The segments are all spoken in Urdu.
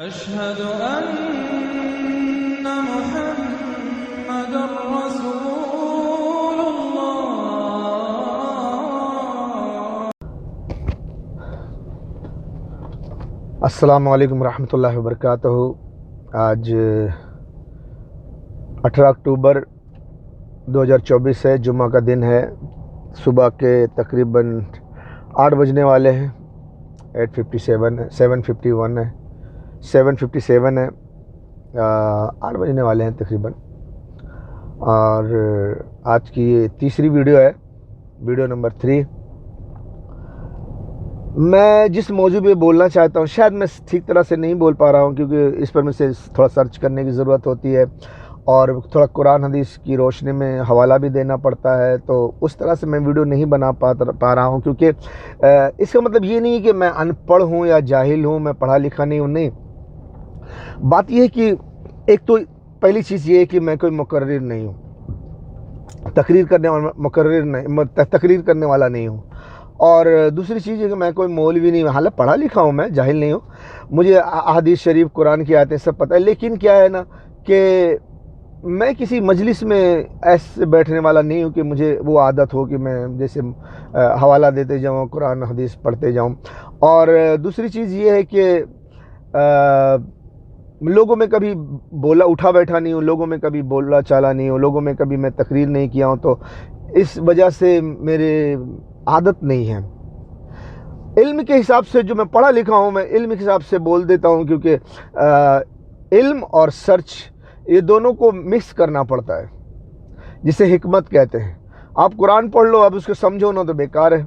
أشهد أن محمد رسول الله. السلام علیکم ورحمۃ اللہ وبرکاتہ. آج 18 اکتوبر 2024 ہے، جمعہ کا دن ہے. صبح کے تقریباً 8 بجنے والے ہیں. 8:57 ہے، 7:51 ہے، 7:57 ہے. 8 بجنے والے ہیں تقریباً. اور آج کی یہ تیسری ویڈیو ہے، ویڈیو نمبر 3. میں جس موضوع پہ بولنا چاہتا ہوں شاید میں ٹھیک طرح سے نہیں بول پا رہا ہوں، کیونکہ اس پر مجھ سے تھوڑا سرچ کرنے کی ضرورت ہوتی ہے اور تھوڑا قرآن حدیث کی روشنی میں حوالہ بھی دینا پڑتا ہے. تو اس طرح سے میں ویڈیو نہیں بنا پا رہا ہوں، کیونکہ اس کا مطلب یہ نہیں کہ میں ان پڑھ ہوں یا جاہل ہوں، میں پڑھا لکھا نہیں ہوں. نہیں، بات یہ ہے کہ ایک تو پہلی چیز یہ ہے کہ میں کوئی مقرر نہیں ہوں، تقریر کرنے والا نہیں ہوں. اور دوسری چیز ہے کہ میں کوئی مولوی نہیں ہوں. حالانکہ پڑھا لکھا ہوں، میں جاہل نہیں ہوں، مجھے احادیث شریف قرآن کی آیتیں سب پتہ ہے. لیکن کیا ہے نا کہ میں کسی مجلس میں ایسے بیٹھنے والا نہیں ہوں کہ مجھے وہ عادت ہو کہ میں جیسے حوالہ دیتے جاؤں، قرآن حدیث پڑھتے جاؤں. اور دوسری چیز یہ ہے کہ لوگوں میں کبھی بولا اٹھا بیٹھا نہیں ہوں، لوگوں میں کبھی بولا چالا نہیں ہوں، لوگوں میں کبھی میں تقریر نہیں کیا ہوں. تو اس وجہ سے میرے عادت نہیں ہے. علم کے حساب سے جو میں پڑھا لکھا ہوں، میں علم کے حساب سے بول دیتا ہوں، کیونکہ علم اور سرچ یہ دونوں کو مکس کرنا پڑتا ہے، جسے حکمت کہتے ہیں. آپ قرآن پڑھ لو، اب اس کو سمجھو نہ تو بیکار ہے.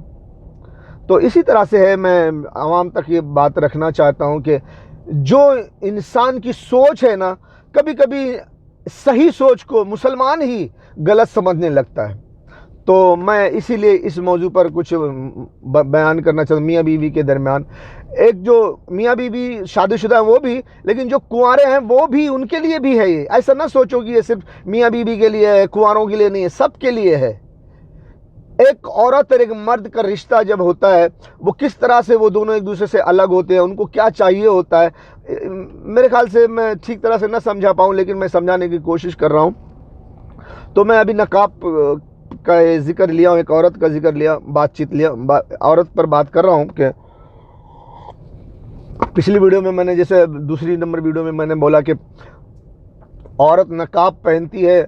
تو اسی طرح سے ہے، میں عوام تک یہ بات رکھنا چاہتا ہوں کہ جو انسان کی سوچ ہے نا، کبھی کبھی صحیح سوچ کو مسلمان ہی غلط سمجھنے لگتا ہے. تو میں اسی لیے اس موضوع پر کچھ بیان کرنا چاہتا ہوں. میاں بیوی کے درمیان، ایک جو میاں بیوی شادی شدہ ہیں وہ بھی، لیکن جو کنوارے ہیں وہ بھی، ان کے لیے بھی ہے. یہ ایسا نہ سوچو کہ یہ صرف میاں بیوی کے لیے ہے، کنواروں کے لیے نہیں ہے، سب کے لیے ہے. ایک عورت اور ایک مرد کا رشتہ جب ہوتا ہے، وہ کس طرح سے وہ دونوں ایک دوسرے سے الگ ہوتے ہیں، ان کو کیا چاہیے ہوتا ہے. میرے خیال سے میں ٹھیک طرح سے نہ سمجھا پاؤں، لیکن میں سمجھانے کی کوشش کر رہا ہوں. تو میں ابھی نقاب کا ذکر لیا ہوں، ایک عورت کا ذکر لیا، عورت پر بات کر رہا ہوں. کہ پچھلی ویڈیو میں نے جیسے دوسری نمبر ویڈیو میں میں نے بولا کہ عورت نقاب پہنتی ہے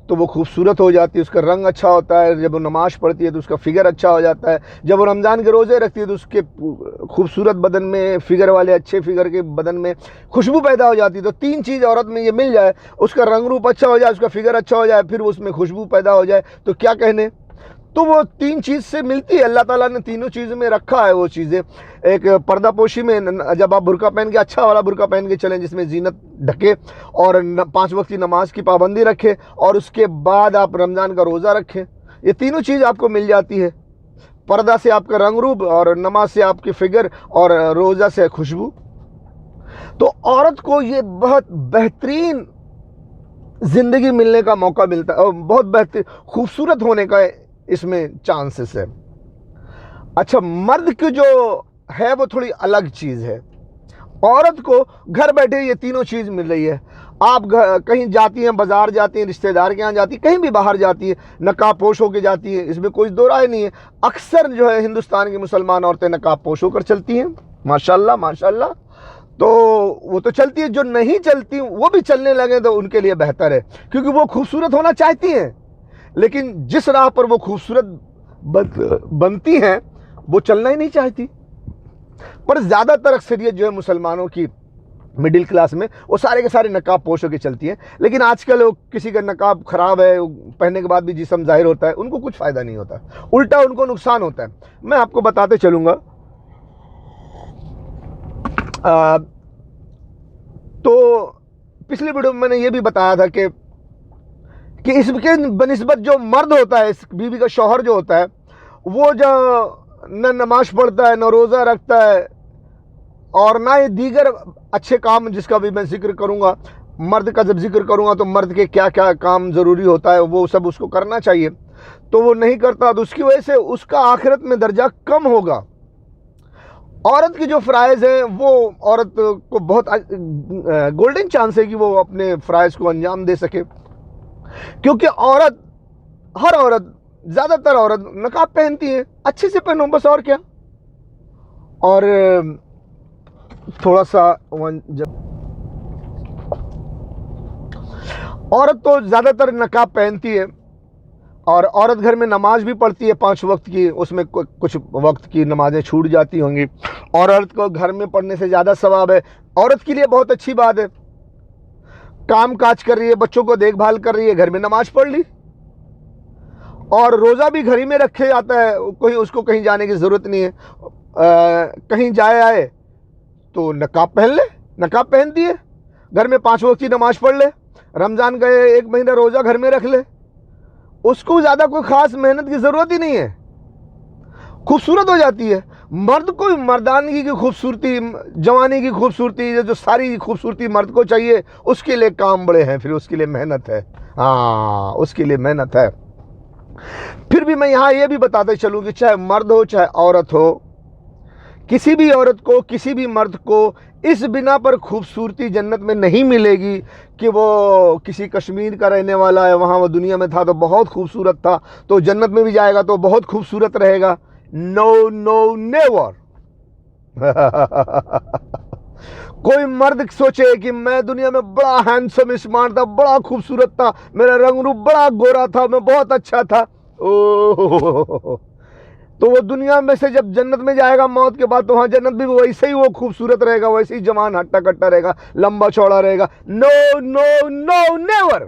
تو وہ خوبصورت ہو جاتی ہے، اس کا رنگ اچھا ہوتا ہے. جب وہ نماز پڑھتی ہے تو اس کا فگر اچھا ہو جاتا ہے. جب وہ رمضان کے روزے رکھتی ہے تو اس کے خوبصورت بدن میں، فگر والے اچھے فگر کے بدن میں خوشبو پیدا ہو جاتی ہے. تو 3 چیز عورت میں یہ مل جائے، اس کا رنگ روپ اچھا ہو جائے، اس کا فگر اچھا ہو جائے، پھر اس میں خوشبو پیدا ہو جائے، تو کیا کہنے. تو وہ 3 چیز سے ملتی ہے. اللہ تعالیٰ نے تینوں چیزوں میں رکھا ہے وہ چیزیں. ایک پردہ پوشی میں، جب آپ برقع پہن کے، اچھا والا برقع پہن کے چلیں جس میں زینت ڈھکے، اور 5 وقت کی نماز کی پابندی رکھے، اور اس کے بعد آپ رمضان کا روزہ رکھیں. یہ تینوں چیز آپ کو مل جاتی ہے، پردہ سے آپ کا رنگ روپ، اور نماز سے آپ کی فگر، اور روزہ سے خوشبو. تو عورت کو یہ بہت بہترین زندگی ملنے کا موقع ملتا ہے، اور بہت بہترین خوبصورت ہونے کا اس میں چانسز ہے. اچھا، مرد کی جو ہے وہ تھوڑی الگ چیز ہے. عورت کو گھر بیٹھے یہ تینوں چیز مل رہی ہے. آپ کہیں جاتی ہیں، بازار جاتی ہیں، رشتہ دار کے یہاں جاتی ہیں، کہیں بھی باہر جاتی ہے، نقاب پوش ہو کے جاتی ہے، اس میں کوئی دو رائے نہیں ہے. اکثر جو ہے ہندوستان کی مسلمان عورتیں نقاب پوش ہو کر چلتی ہیں، ماشاءاللہ ماشاءاللہ. تو وہ تو چلتی ہے، جو نہیں چلتی وہ بھی چلنے لگے تو ان کے لیے بہتر ہے، کیونکہ وہ خوبصورت ہونا چاہتی ہیں، لیکن جس راہ پر وہ خوبصورت بنتی ہیں وہ چلنا ہی نہیں چاہتی. پر زیادہ تر اکثریت جو ہے مسلمانوں کی مڈل کلاس میں، وہ سارے کے سارے نقاب پوش ہو کے چلتی ہیں. لیکن آج کل کسی کا نقاب خراب ہے، پہننے کے بعد بھی جسم ظاہر ہوتا ہے، ان کو کچھ فائدہ نہیں ہوتا، الٹا ان کو نقصان ہوتا ہے. میں آپ کو بتاتے چلوں گا. تو پچھلی ویڈیو میں نے یہ بھی بتایا تھا کہ اس کے بنسبت جو مرد ہوتا ہے، اس بیوی کا شوہر جو ہوتا ہے، وہ جو نہ نماز پڑھتا ہے، نہ روزہ رکھتا ہے، اور نہ یہ دیگر اچھے کام جس کا بھی میں ذکر کروں گا. مرد کا جب ذکر کروں گا تو مرد کے کیا کیا کام ضروری ہوتا ہے وہ سب اس کو کرنا چاہیے. تو وہ نہیں کرتا، تو اس کی وجہ سے اس کا آخرت میں درجہ کم ہوگا. عورت کی جو فرائض ہیں وہ عورت کو بہت گولڈن چانس ہے کہ وہ اپنے فرائض کو انجام دے سکے، کیونکہ ہر عورت، زیادہ تر عورت نقاب پہنتی ہیں، اچھے سے پہنو بس، اور کیا۔ اور تھوڑا سا عورت تو زیادہ تر نقاب پہنتی ہے، اور عورت گھر میں نماز بھی پڑھتی ہے 5 وقت کی، اس میں کچھ وقت کی نمازیں چھوٹ جاتی ہوں گی، اور عورت کو گھر میں پڑھنے سے زیادہ ثواب ہے۔ عورت کے لیے بہت اچھی بات ہے، کام کاج کر رہی ہے، بچوں کو دیکھ بھال کر رہی ہے، گھر میں نماز پڑھ لی، اور روزہ بھی گھر ہی میں رکھے جاتا ہے، کوئی اس کو کہیں جانے کی ضرورت نہیں ہے، کہیں جائے آئے تو نقاب پہن لے، نقاب پہنتی ہے، گھر میں 5 وقت کی نماز پڑھ لے، رمضان گئے 1 مہینہ روزہ گھر میں رکھ لے، اس کو زیادہ کوئی خاص محنت کی ضرورت ہی نہیں ہے، خوبصورت ہو جاتی ہے۔ مرد کو مردانگی کی خوبصورتی، جوانی کی خوبصورتی، جو ساری خوبصورتی مرد کو چاہیے، اس کے لیے کام بڑے ہیں، پھر اس کے لیے محنت ہے، ہاں اس کے لیے محنت ہے۔ پھر بھی میں یہاں یہ بھی بتاتے چلوں کہ چاہے مرد ہو چاہے عورت ہو، کسی بھی عورت کو، کسی بھی مرد کو اس بنا پر خوبصورتی جنت میں نہیں ملے گی کہ وہ کسی کشمیر کا رہنے والا ہے، وہاں وہ دنیا میں تھا تو بہت خوبصورت تھا، تو جنت میں بھی جائے گا تو بہت خوبصورت رہے گا۔ نو نو نیور۔ کوئی مرد سوچے کہ میں دنیا میں بڑا ہینڈسم اسمارٹ تھا، بڑا خوبصورت تھا، میرا رنگ روپ بڑا گورا تھا، میں بہت اچھا تھا، تو وہ دنیا میں سے جب جنت میں جائے گا موت کے بعد، تو وہاں جنت بھی ویسے ہی وہ خوبصورت رہے گا، ویسے ہی جوان ہٹا کٹا رہے گا، لمبا چوڑا رہے گا۔ نو نو نو نیور۔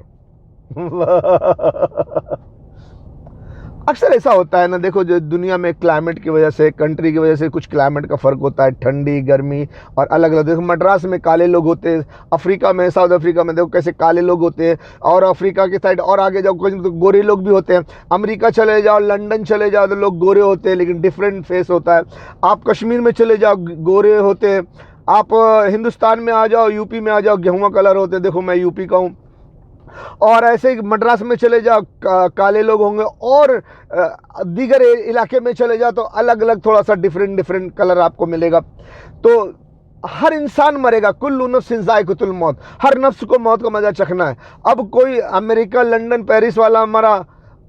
اکثر ایسا ہوتا ہے نا، دیکھو جو دنیا میں کلائمیٹ کی وجہ سے، کنٹری کی وجہ سے کچھ کلائمیٹ کا فرق ہوتا ہے، ٹھنڈی گرمی اور الگ الگ۔ دیکھو مدراس میں کالے لوگ ہوتے ہیں، افریقہ میں، ساؤتھ افریقہ میں دیکھو کیسے کالے لوگ ہوتے ہیں، اور افریقہ کی سائڈ اور آگے جاؤ کچھ گورے لوگ بھی ہوتے ہیں، امریکہ چلے جاؤ، لنڈن چلے جاؤ تو لوگ گورے ہوتے ہیں لیکن ڈیفرنٹ فیس ہوتا ہے۔ آپ کشمیر میں چلے جاؤ گورے ہوتے ہیں، آپ ہندوستان میں آ جاؤ، یو پی میں آ جاؤ، گیہواں کلر ہوتے ہیں، دیکھو میں یو پی کا ہوں، اور ایسے ہی مدراس میں چلے جاؤ کالے لوگ ہوں گے، اور دیگر علاقے میں چلے جاؤ تو الگ الگ تھوڑا سا ڈیفرنٹ کلر آپ کو ملے گا۔ تو ہر انسان مرے گا، کل نفس ذائقۃ الموت، ہر نفس کو موت کا مزہ چکھنا ہے۔ اب کوئی امریکہ، لنڈن، پیرس والا مرا،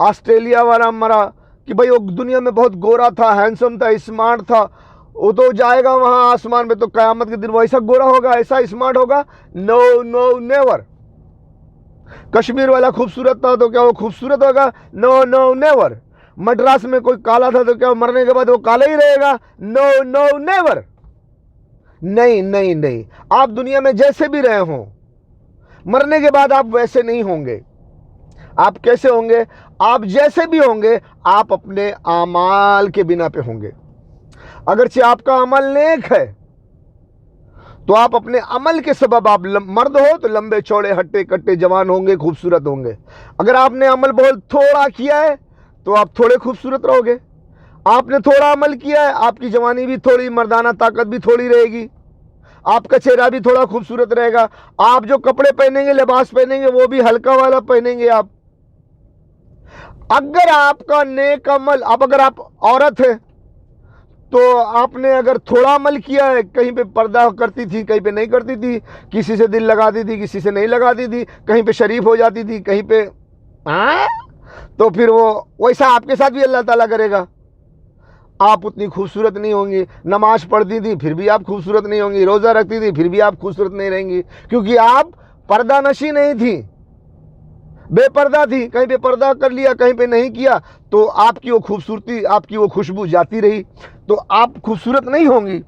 آسٹریلیا والا مرا کہ بھئی وہ دنیا میں بہت گورا تھا، ہینڈسم تھا، اسمارٹ تھا، وہ تو جائے گا وہاں آسمان میں تو قیامت کے دن وہ ایسا گورا ہوگا، ایسا اسمارٹ ہوگا؟ نو نو نیور۔ کشمیر والا خوبصورت تھا تو کیا وہ خوبصورت ہوگا؟ نو نو نیور۔ مدراس میں کوئی کالا تھا تو کیا مرنے کے بعد وہ کالا ہی رہے گا؟ نو نو نیور۔ نہیں نہیں نہیں، آپ دنیا میں جیسے بھی رہے ہوں، مرنے کے بعد آپ ویسے نہیں ہوں گے۔ آپ کیسے ہوں گے؟ آپ جیسے بھی ہوں گے، آپ اپنے اعمال کے بنا پہ ہوں گے۔ اگرچہ آپ کا عمل نیک ہے تو آپ اپنے عمل کے سبب، آپ مرد ہو تو لمبے چوڑے ہٹے کٹے جوان ہوں گے، خوبصورت ہوں گے۔ اگر آپ نے عمل بہت تھوڑا کیا ہے تو آپ تھوڑے خوبصورت رہو گے۔ آپ نے تھوڑا عمل کیا ہے، آپ کی جوانی بھی تھوڑی، مردانہ طاقت بھی تھوڑی رہے گی، آپ کا چہرہ بھی تھوڑا خوبصورت رہے گا، آپ جو کپڑے پہنیں گے، لباس پہنیں گے، وہ بھی ہلکا والا پہنیں گے آپ۔ اگر آپ کا نیک عمل، اب اگر آپ عورت ہیں تو آپ نے اگر تھوڑا عمل کیا ہے، کہیں پہ پردہ کرتی تھی، کہیں پہ نہیں کرتی تھی، کسی سے دل لگاتی تھی، کسی سے نہیں لگاتی تھی، کہیں پہ شریف ہو جاتی تھی، کہیں پہ تو پھر وہ ویسا آپ کے ساتھ بھی اللہ تعالیٰ کرے گا۔ آپ اتنی خوبصورت نہیں ہوں گی، نماز پڑھتی تھی پھر بھی آپ خوبصورت نہیں ہوں گی، روزہ رکھتی تھی پھر بھی آپ خوبصورت نہیں رہیں گی، کیونکہ آپ پردہ نشی نہیں تھی، بے پردہ تھی، کہیں پہ پردہ کر لیا، کہیں پہ نہیں کیا، تو آپ کی وہ خوبصورتی، آپ کی وہ خوشبو جاتی رہی، تو آپ خوبصورت نہیں ہوں گی۔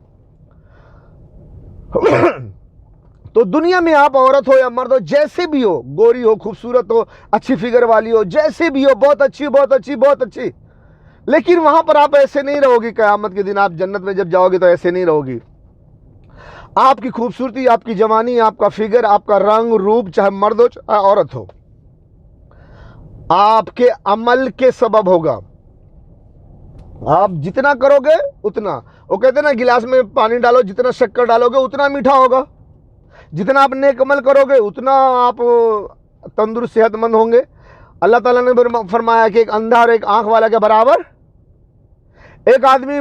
تو دنیا میں آپ عورت ہو یا مرد ہو، جیسے بھی ہو، گوری ہو، خوبصورت ہو، اچھی فگر والی ہو، جیسے بھی ہو، بہت اچھی بہت اچھی بہت اچھی، لیکن وہاں پر آپ ایسے نہیں رہو گی۔ قیامت کے دن آپ جنت میں جب جاؤ گے تو ایسے نہیں رہو گی۔ آپ کی خوبصورتی، آپ کی جوانی، آپ کا فگر، آپ کا رنگ روپ، چاہے مرد ہو چاہے عورت ہو، آپ کے عمل کے سبب ہوگا۔ آپ جتنا کرو گے اتنا، وہ کہتے ہیں نا گلاس میں پانی ڈالو، جتنا شکر ڈالو گے اتنا میٹھا ہوگا، جتنا آپ نیک عمل کرو گے اتنا آپ تندرست صحت مند ہوں گے۔ اللہ تعالیٰ نے فرمایا کہ ایک اندھا اور ایک آنکھ والا کے برابر، ایک آدمی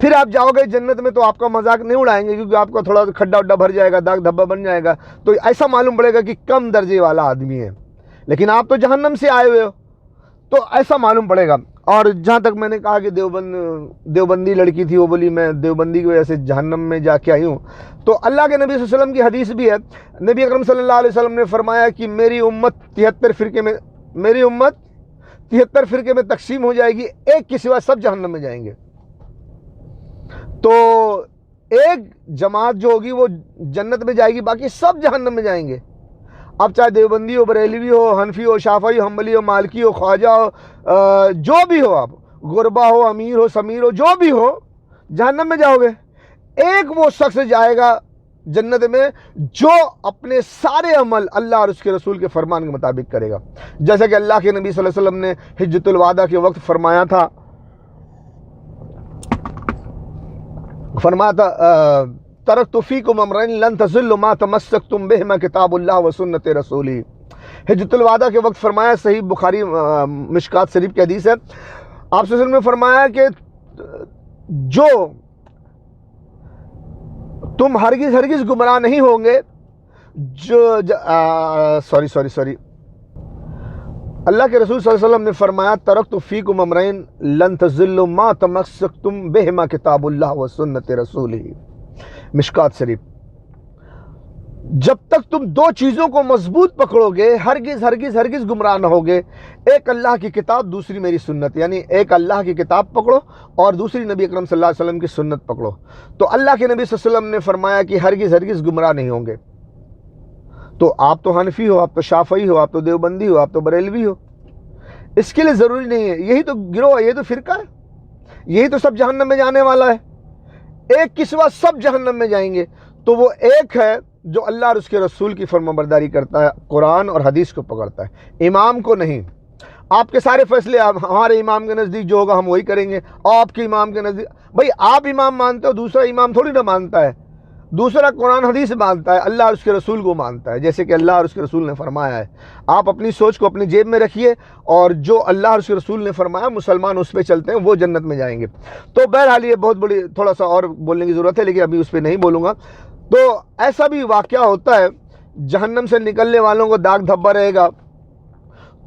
پھر آپ جاؤ گے جنت میں تو آپ کا مذاق نہیں اڑائیں گے، کیونکہ آپ کا تھوڑا کھڈا وڈا بھر جائے گا، داغ دھبا بن جائے گا، تو ایسا معلوم پڑے گا کہ کم درجے والا آدمی ہے، لیکن آپ تو جہنم سے آئے ہوئے ہو تو ایسا معلوم پڑے گا۔ اور جہاں تک میں نے کہا کہ دیوبندی لڑکی تھی، وہ بولی میں دیوبندی کی وجہ سے جہنم میں جا کے آئی ہوں، تو اللہ کے نبی صلی اللہ علیہ وسلم کی حدیث بھی ہے، نبی اکرم صلی اللہ علیہ وسلم نے فرمایا کہ میری امت 73 فرقے میں تقسیم ہو جائے گی، ایک کے سوا سب جہنم میں جائیں گے۔ تو ایک جماعت جو ہوگی وہ جنت میں جائے گی، باقی سب جہنم میں جائیں گے۔ اب چاہے دیوبندی ہو، بریلوی ہو، حنفی ہو، شافعی ہو، حنبلی ہو، مالکی ہو، خواجہ ہو، جو بھی ہو، آپ غربا ہو، امیر ہو، سمیر ہو، جو بھی ہو، جہنم میں جاؤ گے۔ ایک وہ شخص جائے گا جنت میں جو اپنے سارے عمل اللہ اور اس کے رسول کے فرمان کے مطابق کرے گا، جیسا کہ اللہ کے نبی صلی اللہ علیہ وسلم نے حجۃ الوداع کے وقت فرمایا تھا ترکت فیکم امرین لن تضلوا ما تمسکتم بہما کتاب اللہ و سنت رسولی۔ حجۃ الوداع کے وقت فرمایا، صحیح بخاری مشکات شریف کی حدیث ہے، آپ صلی اللہ علیہ وسلم نے فرمایا کہ جو تم ہرگز گمراہ نہیں ہوں گے، اللہ کے رسول صلی اللہ علیہ وسلم نے فرمایا ترکت فیکم امرین لن تضلوا ما تمسکتم بہما کتاب اللہ و سنت رسولہ، مشکات شریف۔ جب تک تم دو چیزوں کو مضبوط پکڑو گے ہرگز گمراہ نہ ہوگے، ایک اللہ کی کتاب، دوسری میری سنت، یعنی ایک اللہ کی کتاب پکڑو اور دوسری نبی اکرم صلی اللہ علیہ وسلم کی سنت پکڑو۔ تو اللہ کے نبی صلی اللہ علیہ وسلم نے فرمایا کہ ہرگز گمراہ نہیں ہوں گے۔ تو آپ تو حنفی ہو، آپ تو شافعی ہو، آپ تو دیوبندی ہو، آپ تو بریلوی ہو، اس کے لیے ضروری نہیں ہے، یہی تو گروہ ہے، یہ تو فرقہ ہے، یہی تو سب جہنم میں جانے والا ہے، ایک کے سوا سب جہنم میں جائیں گے۔ تو وہ ایک ہے جو اللہ اور اس کے رسول کی فرمانبرداری کرتا ہے، قرآن اور حدیث کو پکڑتا ہے، امام کو نہیں۔ آپ کے سارے فیصلے ہمارے امام کے نزدیک جو ہوگا ہم وہی کریں گے، آپ کے امام کے نزدیک، بھائی آپ امام مانتے ہو، دوسرا امام تھوڑی نہ مانتا ہے، دوسرا قرآن حدیث مانتا ہے، اللہ اور اس کے رسول کو مانتا ہے، جیسے کہ اللہ اور اس کے رسول نے فرمایا ہے۔ آپ اپنی سوچ کو اپنی جیب میں رکھیے، اور جو اللہ اور اس کے رسول نے فرمایا مسلمان اس پہ چلتے ہیں، وہ جنت میں جائیں گے۔ تو بہرحال یہ بہت بڑی، تھوڑا سا اور بولنے کی ضرورت ہے، لیکن ابھی اس پہ نہیں بولوں گا۔ تو ایسا بھی واقعہ ہوتا ہے، جہنم سے نکلنے والوں کو داغ دھبا رہے گا،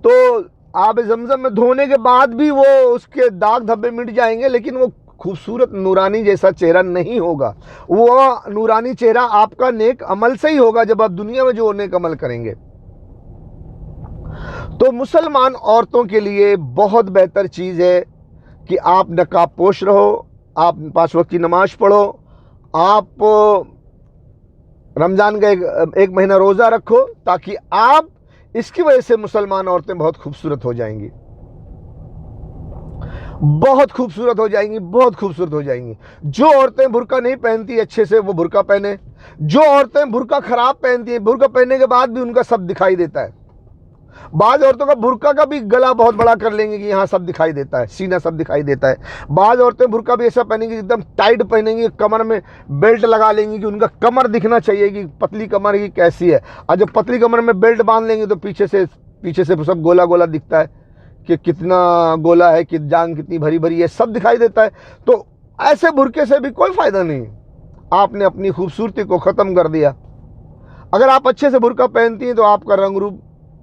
تو آب زمزم میں دھونے کے بعد بھی وہ اس کے داغ دھبے مٹ جائیں گے، لیکن وہ خوبصورت نورانی جیسا چہرہ نہیں ہوگا۔ وہ نورانی چہرہ آپ کا نیک عمل سے ہی ہوگا، جب آپ دنیا میں جو نیک عمل کریں گے۔ تو مسلمان عورتوں کے لیے بہت بہتر چیز ہے کہ آپ نقاب پوش رہو، آپ 5 وقت کی نماز پڑھو، آپ رمضان کا ایک مہینہ روزہ رکھو، تاکہ آپ اس کی وجہ سے مسلمان عورتیں بہت خوبصورت ہو جائیں گی، بہت خوبصورت ہو جائیں گی، بہت خوبصورت ہو جائیں گی۔ جو عورتیں برقع نہیں پہنتی اچھے سے، وہ برقع پہنے۔ جو عورتیں برقع خراب پہنتی ہیں، برقع پہننے کے بعد بھی ان کا سب دکھائی دیتا ہے۔ بعض عورتوں کا برقع کا بھی گلا بہت بڑا کر لیں گے کہ یہاں سب دکھائی دیتا ہے، سینہ سب دکھائی دیتا ہے۔ بعض عورتیں برقع بھی ایسا پہنیں گی ایک دم ٹائٹ پہنیں گی، کمر میں بیلٹ لگا لیں گی کہ ان کا کمر دکھنا چاہیے کہ پتلی کمر کی کیسی ہے، اور جب پتلی کمر میں بیلٹ باندھ لیں گے تو پیچھے سے سب گولا گولا دکھتا ہے کہ کتنا گولا ہے، کہ جان کتنی بھری بھری ہے، سب دکھائی دیتا ہے۔ تو ایسے برقعے سے بھی کوئی فائدہ نہیں، آپ نے اپنی خوبصورتی کو ختم کر دیا۔ اگر آپ اچھے سے برقع پہنتی ہیں تو آپ کا رنگ روپ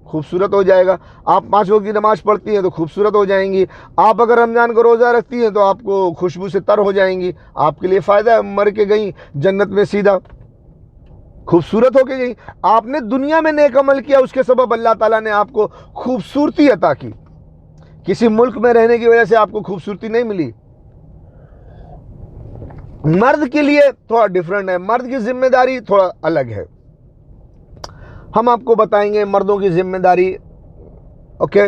خوبصورت ہو جائے گا، آپ 5 وقت کی نماز پڑھتی ہیں تو خوبصورت ہو جائیں گی، آپ اگر رمضان کو روزہ رکھتی ہیں تو آپ کو خوشبو سے تر ہو جائیں گی، آپ کے لیے فائدہ ہے، مر کے گئیں جنت میں سیدھا خوبصورت ہو کے گئی۔ آپ نے دنیا میں نیک عمل کیا، اس کے سبب اللہ تعالیٰ نے آپ کو خوبصورتی عطا کی، کسی ملک میں رہنے کی وجہ سے آپ کو خوبصورتی نہیں ملی۔ مرد کے لیے تھوڑا ڈیفرنٹ ہے، مرد کی ذمہ داری تھوڑا الگ ہے، ہم آپ کو بتائیں گے مردوں کی ذمہ داری۔ اوکے،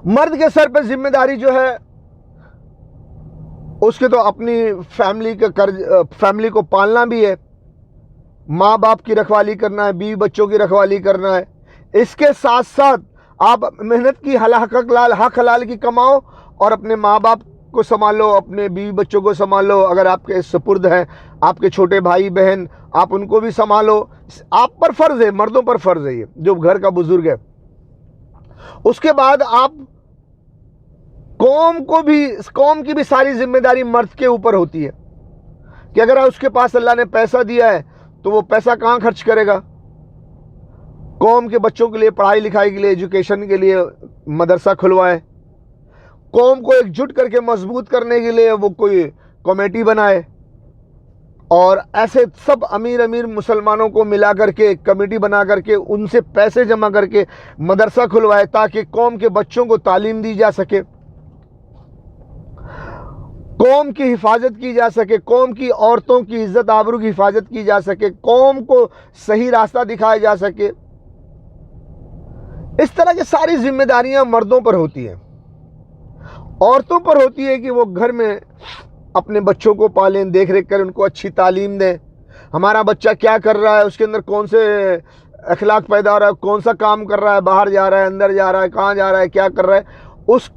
مرد کے سر پہ ذمہ داری جو ہے اس کے تو اپنی فیملی کو پالنا بھی ہے، ماں باپ کی رکھوالی کرنا ہے، بیوی بچوں کی رکھوالی کرنا ہے، اس کے ساتھ ساتھ آپ محنت کی حق حلال کی کماؤ اور اپنے ماں باپ کو سنبھالو، اپنے بیوی بچوں کو سنبھالو، اگر آپ کے سپرد ہیں، آپ کے چھوٹے بھائی بہن، آپ ان کو بھی سنبھالو۔ آپ پر فرض ہے، مردوں پر فرض ہے، یہ جو گھر کا بزرگ ہے۔ اس کے بعد آپ قوم کی بھی ساری ذمہ داری مرد کے اوپر ہوتی ہے کہ اگر اس کے پاس اللہ نے پیسہ دیا ہے تو وہ پیسہ کہاں خرچ کرے گا؟ قوم کے بچوں کے لیے پڑھائی لکھائی کے لیے، ایجوکیشن کے لیے مدرسہ کھلوائے، قوم کو ایک جٹ کر کے مضبوط کرنے کے لیے وہ کوئی کمیٹی بنائے، اور ایسے سب امیر مسلمانوں کو ملا کر کے ایک کمیٹی بنا کر کے ان سے پیسے جمع کر کے مدرسہ کھلوائے تاکہ قوم کے بچوں کو تعلیم دی جا سکے، قوم کی حفاظت کی جا سکے، قوم کی عورتوں کی عزت آبرو کی حفاظت کی جا سکے، قوم کو صحیح راستہ دکھایا جا سکے۔ اس طرح کی ساری ذمہ داریاں مردوں پر ہوتی ہیں۔ عورتوں پر ہوتی ہے کہ وہ گھر میں اپنے بچوں کو پالیں، دیکھ ریکھ کریں، ان کو اچھی تعلیم دیں، ہمارا بچہ کیا کر رہا ہے، اس کے اندر کون سے اخلاق پیدا ہو رہا ہے، کون سا کام کر رہا ہے، باہر جا رہا ہے، اندر جا رہا ہے، کہاں جا رہا ہے، کیا کر رہا ہے۔ اس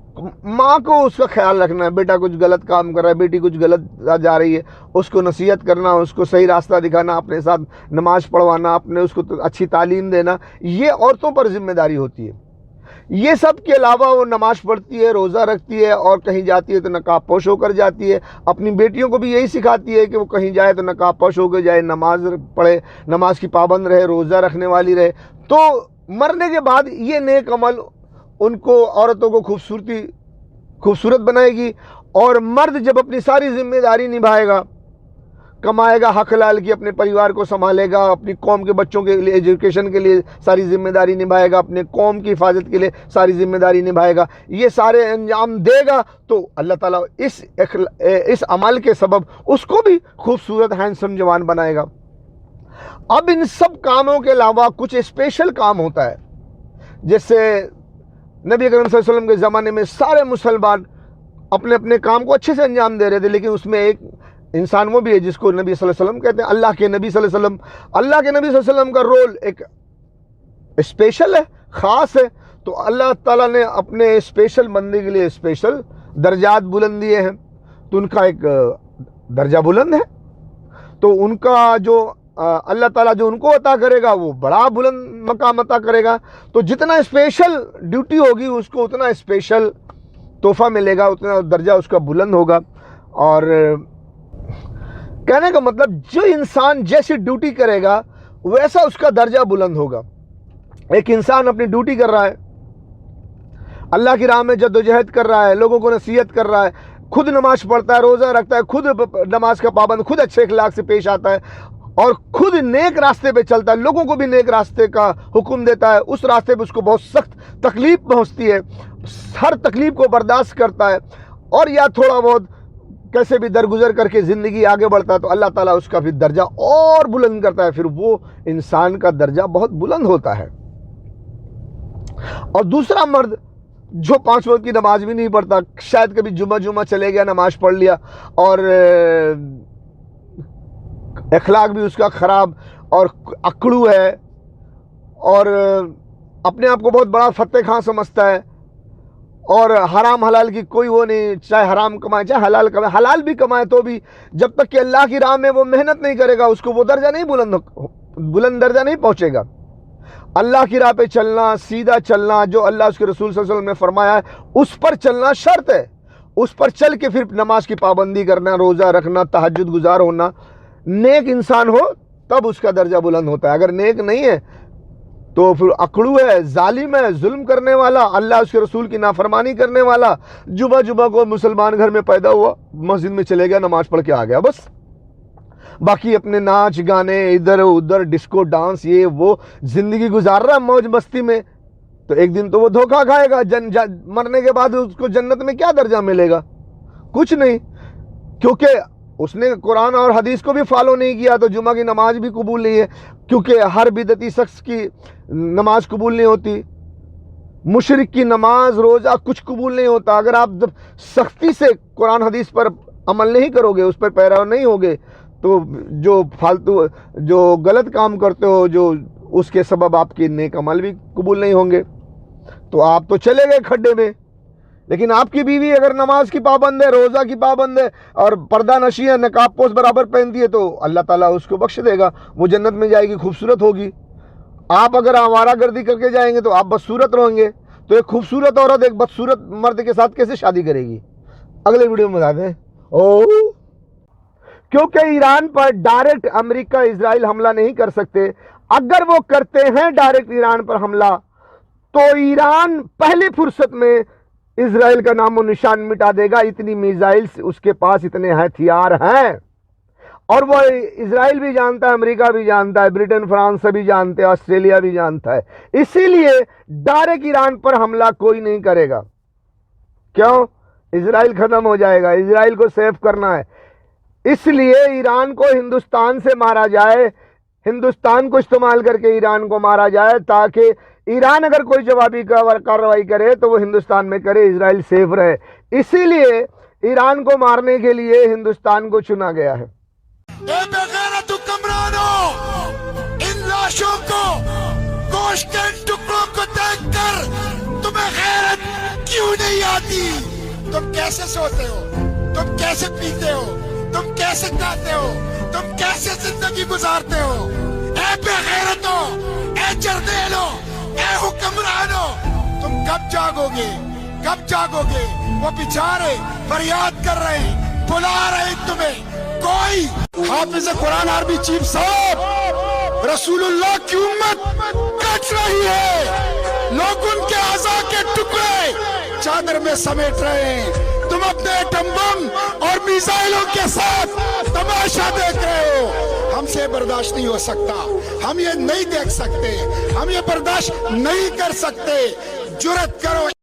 ماں کو اس کا خیال رکھنا ہے، بیٹا کچھ غلط کام کر رہا ہے، بیٹی کچھ غلط جا رہی ہے، اس کو نصیحت کرنا، اس کو صحیح راستہ دکھانا، اپنے ساتھ نماز پڑھوانا، اپنے اس کو اچھی تعلیم دینا، یہ عورتوں پر ذمہ داری ہوتی ہے۔ یہ سب کے علاوہ وہ نماز پڑھتی ہے، روزہ رکھتی ہے، اور کہیں جاتی ہے تو نقاب پوش ہو کر جاتی ہے، اپنی بیٹیوں کو بھی یہی سکھاتی ہے کہ وہ کہیں جائے تو نقاب پوش ہو کے جائے، نماز پڑھے، نماز کی پابند رہے، روزہ رکھنے والی رہے۔ تو مرنے کے بعد یہ نیک عمل ان کو، عورتوں کو خوبصورت بنائے گی، اور مرد جب اپنی ساری ذمہ داری نبھائے گا، کمائے گا حق حلال کی، اپنے پریوار کو سنبھالے گا، اپنی قوم کے بچوں کے لیے ایجوکیشن کے لیے ساری ذمہ داری نبھائے گا، اپنے قوم کی حفاظت کے لیے ساری ذمہ داری نبھائے گا، یہ سارے انجام دے گا، تو اللہ تعالیٰ اس عمل کے سبب اس کو بھی خوبصورت ہینڈسم جوان بنائے گا۔ اب ان سب کاموں کے علاوہ کچھ اسپیشل کام ہوتا ہے، جیسے نبی اکرم صلی اللہ علیہ وسلم کے زمانے میں سارے مسلمان اپنے اپنے کام کو اچھے سے انجام دے رہے تھے، لیکن اس میں ایک انسان وہ بھی ہے جس کو نبی صلی اللہ علیہ وسلم کہتے ہیں، اللہ کے نبی صلی اللہ علیہ وسلم۔ اللہ کے نبی صلی اللہ علیہ وسلم کا رول ایک اسپیشل ہے، خاص ہے، تو اللہ تعالیٰ نے اپنے اسپیشل بندے کے لیے اسپیشل درجات بلند دیے ہیں، تو ان کا ایک درجہ بلند ہے، تو ان کا جو اللہ تعالیٰ جو ان کو عطا کرے گا وہ بڑا بلند مقام عطا کرے گا۔ تو جتنا اسپیشل ڈیوٹی ہوگی اس کو اتنا اسپیشل تحفہ ملے گا، اتنا درجہ اس کا بلند ہوگا۔ اور کہنے کا مطلب جو انسان جیسی ڈیوٹی کرے گا ویسا اس کا درجہ بلند ہوگا۔ ایک انسان اپنی ڈیوٹی کر رہا ہے، اللہ کی راہ میں جدوجہد کر رہا ہے، لوگوں کو نصیحت کر رہا ہے، خود نماز پڑھتا ہے، روزہ رکھتا ہے، خود نماز کا پابند، خود اچھے اخلاق سے پیش آتا ہے، اور خود نیک راستے پہ چلتا ہے، لوگوں کو بھی نیک راستے کا حکم دیتا ہے، اس راستے پہ اس کو بہت سخت تکلیف پہنچتی ہے، ہر تکلیف کو برداشت کرتا ہے، اور یا تھوڑا بہت کیسے بھی درگزر کر کے زندگی آگے بڑھتا ہے، تو اللہ تعالیٰ اس کا پھر درجہ اور بلند کرتا ہے، پھر وہ انسان کا درجہ بہت بلند ہوتا ہے۔ اور دوسرا مرد جو 5 وقت کی نماز بھی نہیں پڑھتا، شاید کبھی جمعہ چلے گیا، نماز پڑھ لیا، اور اخلاق بھی اس کا خراب اور اکڑو ہے، اور اپنے آپ کو بہت بڑا فتح خان سمجھتا ہے، اور حرام حلال کی کوئی وہ نہیں، چاہے حرام کمائے چاہے حلال کمائے، حلال بھی کمائے تو بھی جب تک کہ اللہ کی راہ میں وہ محنت نہیں کرے گا اس کو وہ درجہ نہیں بلند درجہ نہیں پہنچے گا۔ اللہ کی راہ پہ چلنا، سیدھا چلنا، جو اللہ اس کے رسول صلی اللہ علیہ وسلم نے فرمایا ہے اس پر چلنا شرط ہے، اس پر چل کے پھر نماز کی پابندی کرنا، روزہ رکھنا، تہجد گزار ہونا، نیک انسان ہو تب اس کا درجہ بلند ہوتا ہے۔ اگر نیک نہیں ہے تو پھر اکڑو ہے، ظالم ہے، ظلم کرنے والا، اللہ اس کے رسول کی نافرمانی کرنے والا، جمعہ کو مسلمان گھر میں پیدا ہوا، مسجد میں چلے گیا، نماز پڑھ کے آ گیا، بس باقی اپنے ناچ گانے ادھر ادھر ڈسکو ڈانس یہ وہ زندگی گزار رہا ہے موج مستی میں، تو ایک دن تو وہ دھوکہ کھائے گا، مرنے کے بعد اس کو جنت میں کیا درجہ ملے گا؟ کچھ نہیں، کیونکہ اس نے قرآن اور حدیث کو بھی فالو نہیں کیا، تو جمعہ کی نماز بھی قبول نہیں ہے، کیونکہ ہر بدعتی شخص کی نماز قبول نہیں ہوتی، مشرک کی نماز روزہ کچھ قبول نہیں ہوتا۔ اگر آپ جب سختی سے قرآن حدیث پر عمل نہیں کرو گے، اس پر پیرو نہیں ہوگے، تو جو فالتو جو غلط کام کرتے ہو، جو اس کے سبب آپ کے نیک عمل بھی قبول نہیں ہوں گے، تو آپ تو چلے گئے کھڈے میں۔ لیکن آپ کی بیوی اگر نماز کی پابند ہے، روزہ کی پابند ہے، اور پردہ نشی ہے، نقاب پوش برابر پہنتی ہے، تو اللہ تعالیٰ اس کو بخش دے گا، وہ جنت میں جائے گی، خوبصورت ہوگی۔ آپ اگر آوارہ گردی کر کے جائیں گے تو آپ بدصورت رہیں گے، تو ایک خوبصورت عورت ایک بدصورت مرد کے ساتھ کیسے شادی کرے گی؟ اگلے ویڈیو میں بتاتے ہیں۔ کیونکہ ایران پر ڈائریکٹ امریکہ اسرائیل حملہ نہیں کر سکتے، اگر وہ کرتے ہیں ڈائریکٹ ایران پر حملہ تو ایران پہلی فرصت میں اسرائیل کا نام و نشان مٹا دے گا، اتنی میزائلز اس کے پاس، اتنے ہتھیار ہیں، اور وہ اسرائیل بھی جانتا ہے، امریکہ بھی جانتا ہے، برٹن فرانس سے بھی جانتے ہیں، آسٹریلیا بھی جانتا ہے، اسی لیے ڈائریکٹ ایران پر حملہ کوئی نہیں کرے گا۔ کیوں؟ اسرائیل ختم ہو جائے گا، اسرائیل کو سیف کرنا ہے، اس لیے ایران کو ہندوستان سے مارا جائے، ہندوستان کو استعمال کر کے ایران کو مارا جائے، تاکہ ایران اگر کوئی جوابی کارروائی کرے تو وہ ہندوستان میں کرے، اسرائیل سیف رہے۔ اسی لیے ایران کو مارنے کے لیے ہندوستان کو چنا گیا ہے۔ اے بے غیرت حکمرانوں، ان لاشوں کو، گوشت کے ٹکڑوں کو دیکھ کر تمہیں غیرت کیوں نہیں آتی؟ تم کیسے سوتے ہو؟ تم کیسے پیتے ہو؟ تم کیسے کھاتے ہو؟ تم کیسے زندگی گزارتے ہو؟ اے بے غیرتوں، اے جردیلوں، اے حکمرانوں، تم کب جاگو گے؟ کب جاگو گے؟ وہ بیچارے فریاد کر رہے ہیں، بلا رہے ہیں تمہیں۔ کوئی حافظ قرآن عربی چیف صاحب، رسول اللہ کی امت کٹ رہی ہے، لوگ ان کے اعضاء کے ٹکڑے چادر میں سمیٹ رہے ہیں، تم اپنے ایٹم بم اور میزائلوں کے ساتھ تماشا دیکھ رہے ہو۔ ہم سے برداشت نہیں ہو سکتا، ہم یہ نہیں دیکھ سکتے، ہم یہ برداشت نہیں کر سکتے۔ جرأت کرو